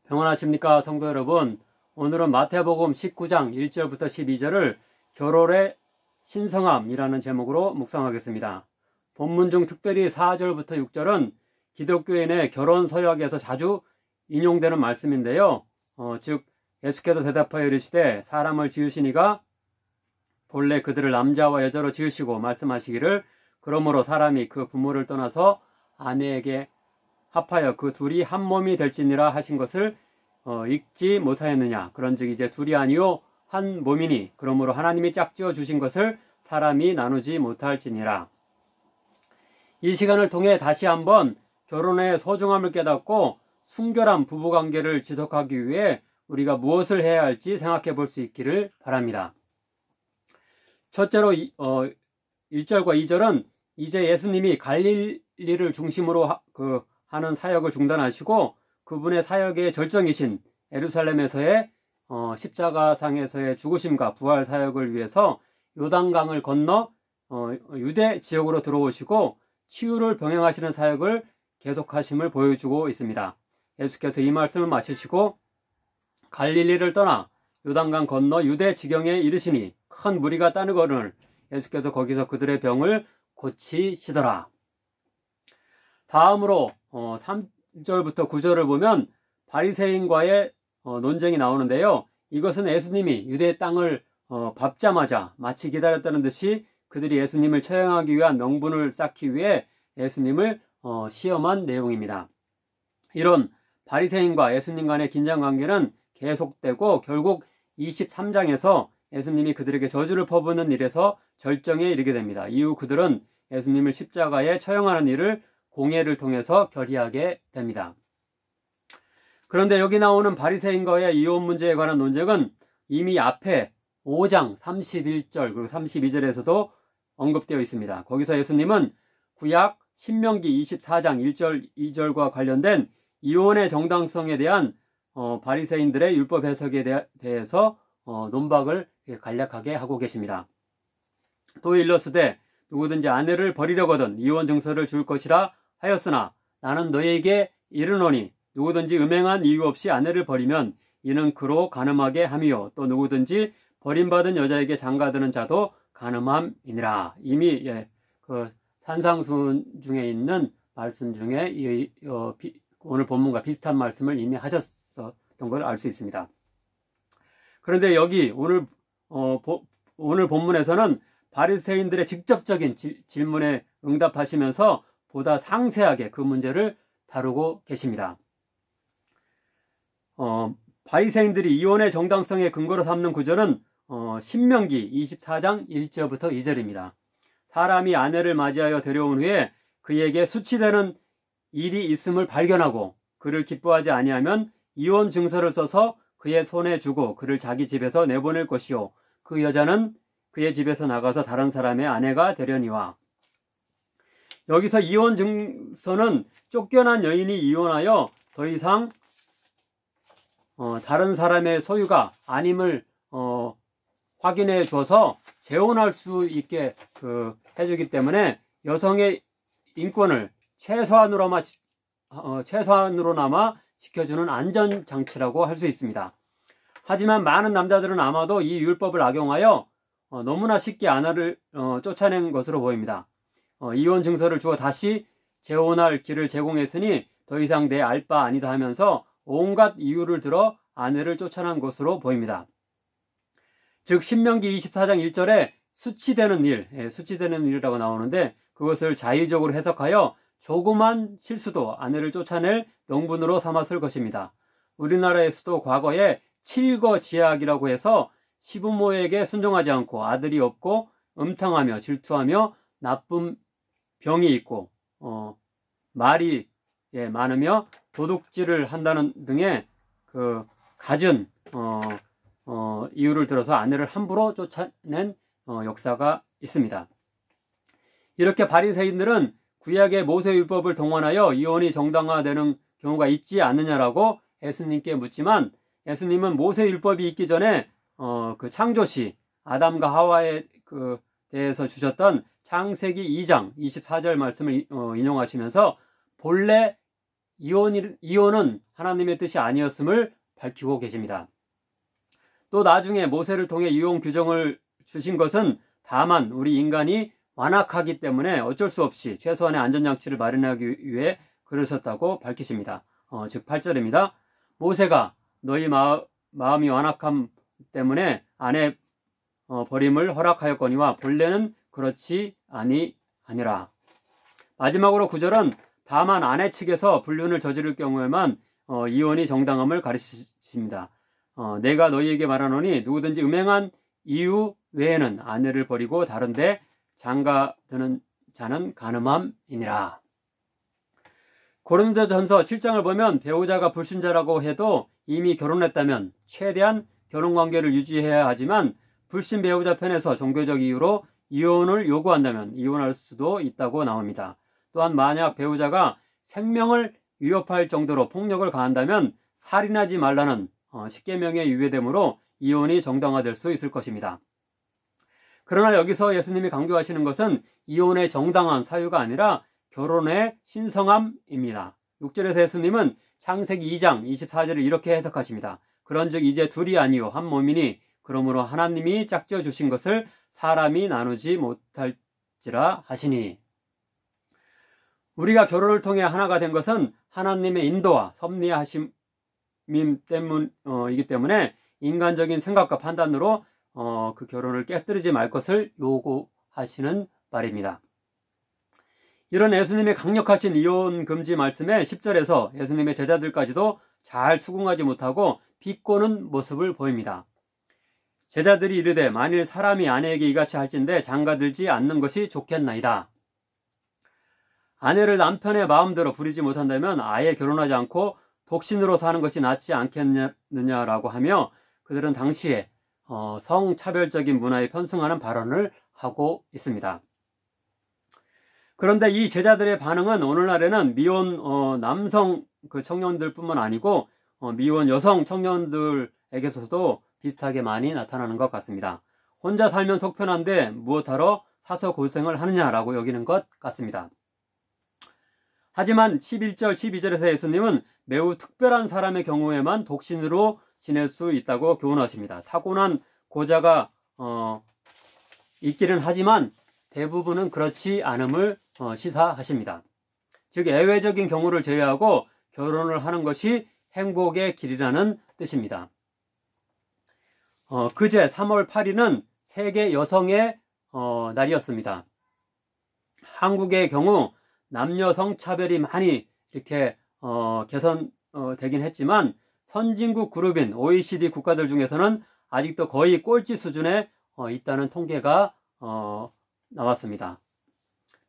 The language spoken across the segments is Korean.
평안하십니까 성도 여러분. 오늘은 마태복음 19장 1절부터 12절을 결혼의 신성함이라는 제목으로 묵상하겠습니다. 본문 중 특별히 4절부터 6절은 기독교인의 결혼 서약에서 자주 인용되는 말씀인데요. 즉 예수께서 대답하여 이르시되 사람을 지으시니가 본래 그들을 남자와 여자로 지으시고 말씀하시기를 그러므로 사람이 그 부모를 떠나서 아내에게 합하여 그 둘이 한 몸이 될지니라 하신 것을 읽지 못하였느냐. 그런즉 이제 둘이 아니요 한 몸이니 그러므로 하나님이 짝지어 주신 것을 사람이 나누지 못할지니라. 이 시간을 통해 다시 한번 결혼의 소중함을 깨닫고 순결한 부부관계를 지속하기 위해 우리가 무엇을 해야 할지 생각해 볼 수 있기를 바랍니다. 첫째로 1절과 2절은 이제 예수님이 갈릴리를 중심으로 하는 사역을 중단하시고 그분의 사역의 절정이신 예루살렘에서의 십자가상에서의 죽으심과 부활 사역을 위해서 요단강을 건너 유대 지역으로 들어오시고 치유를 병행하시는 사역을 계속하심을 보여주고 있습니다. 예수께서 이 말씀을 마치시고 갈릴리를 떠나 요단강 건너 유대 지경에 이르시니 큰 무리가 따르거늘 예수께서 거기서 그들의 병을 고치시더라. 다음으로 3절부터 9절을 보면 바리새인과의 논쟁이 나오는데요. 이것은 예수님이 유대 땅을 밟자마자 마치 기다렸다는 듯이 그들이 예수님을 처형하기 위한 명분을 쌓기 위해 예수님을 시험한 내용입니다. 이런 바리새인과 예수님 간의 긴장관계는 계속되고 결국 23장에서 예수님이 그들에게 저주를 퍼붓는 일에서 절정에 이르게 됩니다. 이후 그들은 예수님을 십자가에 처형하는 일을 공회를 통해서 결의하게 됩니다. 그런데 여기 나오는 바리새인과의 이혼 문제에 관한 논쟁은 이미 앞에 5장 31절 그리고 32절에서도 언급되어 있습니다. 거기서 예수님은 구약 신명기 24장 1절 2절과 관련된 이혼의 정당성에 대한 바리새인들의 율법 해석에 대해서 논박을 간략하게 하고 계십니다. 또 일러스되 누구든지 아내를 버리려거든 이혼 증서를 줄 것이라 하였으나 나는 너희에게 이르노니 누구든지 음행한 이유 없이 아내를 버리면 이는 그로 간음하게 함이요 또 누구든지 버림받은 여자에게 장가드는 자도 간음함이니라. 이미 그 산상순 중에 있는 말씀 중에 오늘 본문과 비슷한 말씀을 이미 하셨던 걸 알 수 있습니다. 그런데 여기 오늘 본문에서는 바리새인들의 직접적인 질문에 응답하시면서 보다 상세하게 그 문제를 다루고 계십니다. 바리새인들이 이혼의 정당성의 근거로 삼는 구절은 신명기 24장 1절부터 2절입니다. 사람이 아내를 맞이하여 데려온 후에 그에게 수치되는 일이 있음을 발견하고 그를 기뻐하지 아니하면 이혼 증서를 써서 그의 손에 주고 그를 자기 집에서 내보낼 것이요 그 여자는 그의 집에서 나가서 다른 사람의 아내가 되려니와. 여기서 이혼 증서는 쫓겨난 여인이 이혼하여 더 이상 다른 사람의 소유가 아님을 확인해 줘서 재혼할 수 있게 해주기 때문에 여성의 인권을 최소한으로나마 지켜주는 안전장치라고 할 수 있습니다. 하지만 많은 남자들은 아마도 이 율법을 악용하여 너무나 쉽게 아내를 쫓아낸 것으로 보입니다. 이혼 증서를 주어 다시 재혼할 길을 제공했으니 더 이상 내 알 바 아니다 하면서 온갖 이유를 들어 아내를 쫓아난 것으로 보입니다. 즉 신명기 24장 1절에 수치되는 일이라고 나오는데 그것을 자의적으로 해석하여 조그만 실수도 아내를 쫓아낼 명분으로 삼았을 것입니다. 우리나라에서도 과거에 칠거지약이라고 해서 시부모에게 순종하지 않고 아들이 없고 음탕하며 질투하며 나쁜 병이 있고 말이 많으며 도둑질을 한다는 등의 갖은 이유를 들어서 아내를 함부로 쫓아낸 역사가 있습니다. 이렇게 바리새인들은 구약의 모세율법을 동원하여 이혼이 정당화되는 경우가 있지 않느냐라고 예수님께 묻지만 예수님은 모세율법이 있기 전에 그 창조시 아담과 하와에 대해서 주셨던 창세기 2장 24절 말씀을 인용하시면서 본래 이혼은 하나님의 뜻이 아니었음을 밝히고 계십니다. 또 나중에 모세를 통해 이혼 규정을 주신 것은 다만 우리 인간이 완악하기 때문에 어쩔 수 없이 최소한의 안전장치를 마련하기 위해 그러셨다고 밝히십니다. 즉 8절입니다. 모세가 너희 마음이 완악함 때문에 아내 버림을 허락하였거니와 본래는 그렇지 아니라. 마지막으로 9절은 다만 아내 측에서 불륜을 저지를 경우에만 이혼이 정당함을 가르치십니다. 내가 너희에게 말하노니 누구든지 음행한 이유 외에는 아내를 버리고 다른데 장가드는 자는 간음함이니라. 고린도전서 7장을 보면 배우자가 불신자라고 해도 이미 결혼했다면 최대한 결혼관계를 유지해야 하지만 불신 배우자 편에서 종교적 이유로 이혼을 요구한다면 이혼할 수도 있다고 나옵니다. 또한 만약 배우자가 생명을 위협할 정도로 폭력을 가한다면 살인하지 말라는 10계명에 위배되므로 이혼이 정당화될 수 있을 것입니다. 그러나 여기서 예수님이 강조하시는 것은 이혼의 정당한 사유가 아니라 결혼의 신성함입니다. 6절에서 예수님은 창세기 2장 24절을 이렇게 해석하십니다. 그런즉 이제 둘이 아니요 한 몸이니 그러므로 하나님이 짝지어 주신 것을 사람이 나누지 못할지라 하시니. 우리가 결혼을 통해 하나가 된 것은 하나님의 인도와 섭리하심 때문이기 때문에 인간적인 생각과 판단으로 그 결혼을 깨뜨리지 말 것을 요구하시는 말입니다. 이런 예수님의 강력하신 이혼 금지 말씀에 10절에서 예수님의 제자들까지도 잘 수긍하지 못하고 비꼬는 모습을 보입니다. 제자들이 이르되 만일 사람이 아내에게 이같이 할진대 장가들지 않는 것이 좋겠나이다. 아내를 남편의 마음대로 부리지 못한다면 아예 결혼하지 않고 독신으로 사는 것이 낫지 않겠느냐라고 하며 그들은 당시에 성차별적인 문화에 편승하는 발언을 하고 있습니다. 그런데 이 제자들의 반응은 오늘날에는 미혼 남성 청년들 뿐만 아니고 미혼 여성 청년들에게서도 비슷하게 많이 나타나는 것 같습니다. 혼자 살면 속편한데 무엇하러 사서 고생을 하느냐라고 여기는 것 같습니다. 하지만 11절, 12절에서 예수님은 매우 특별한 사람의 경우에만 독신으로 지낼 수 있다고 교훈하십니다. 타고난 고자가 있기는 하지만 대부분은 그렇지 않음을 시사하십니다. 즉 예외적인 경우를 제외하고 결혼을 하는 것이 행복의 길이라는 뜻입니다. 그제 3월 8일은 세계 여성의 날이었습니다. 한국의 경우 남녀 성차별이 많이 이렇게 개선되긴 했지만 선진국 그룹인 OECD 국가들 중에서는 아직도 거의 꼴찌 수준에 있다는 통계가 나왔습니다.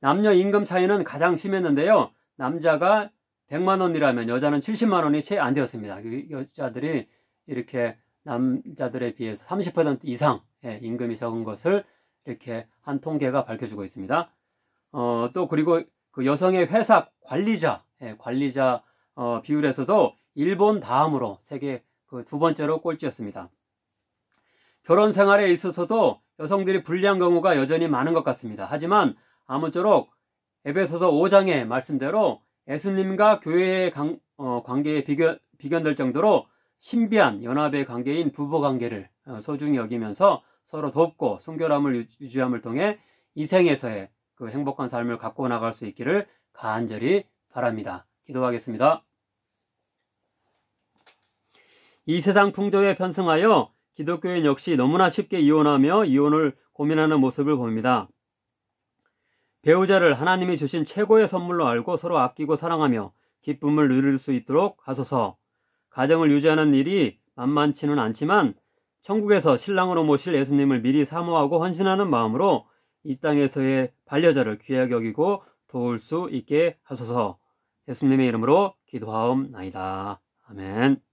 남녀 임금 차이는 가장 심했는데요. 남자가 100만 원이라면 여자는 70만 원이 채 안 되었습니다. 여자들이 이렇게 남자들에 비해서 30% 이상 임금이 적은 것을 이렇게 한 통계가 밝혀주고 있습니다. 또 그리고 그 여성의 회사 관리자 비율에서도 일본 다음으로 세계 그 두 번째로 꼴찌였습니다. 결혼 생활에 있어서도 여성들이 불리한 경우가 여전히 많은 것 같습니다. 하지만 아무쪼록 에베소서 5장의 말씀대로 예수님과 교회의 관계에 비견될 정도로 신비한 연합의 관계인 부부관계를 소중히 여기면서 서로 돕고 순결함을 유지함을 통해 이 생에서의 그 행복한 삶을 갖고 나갈 수 있기를 간절히 바랍니다. 기도하겠습니다. 이 세상 풍조에 편승하여 기독교인 역시 너무나 쉽게 이혼하며 이혼을 고민하는 모습을 봅니다. 배우자를 하나님이 주신 최고의 선물로 알고 서로 아끼고 사랑하며 기쁨을 누릴 수 있도록 하소서. 가정을 유지하는 일이 만만치는 않지만 천국에서 신랑으로 모실 예수님을 미리 사모하고 헌신하는 마음으로 이 땅에서의 반려자를 귀하게 여기고 도울 수 있게 하소서. 예수님의 이름으로 기도하옵나이다. 아멘.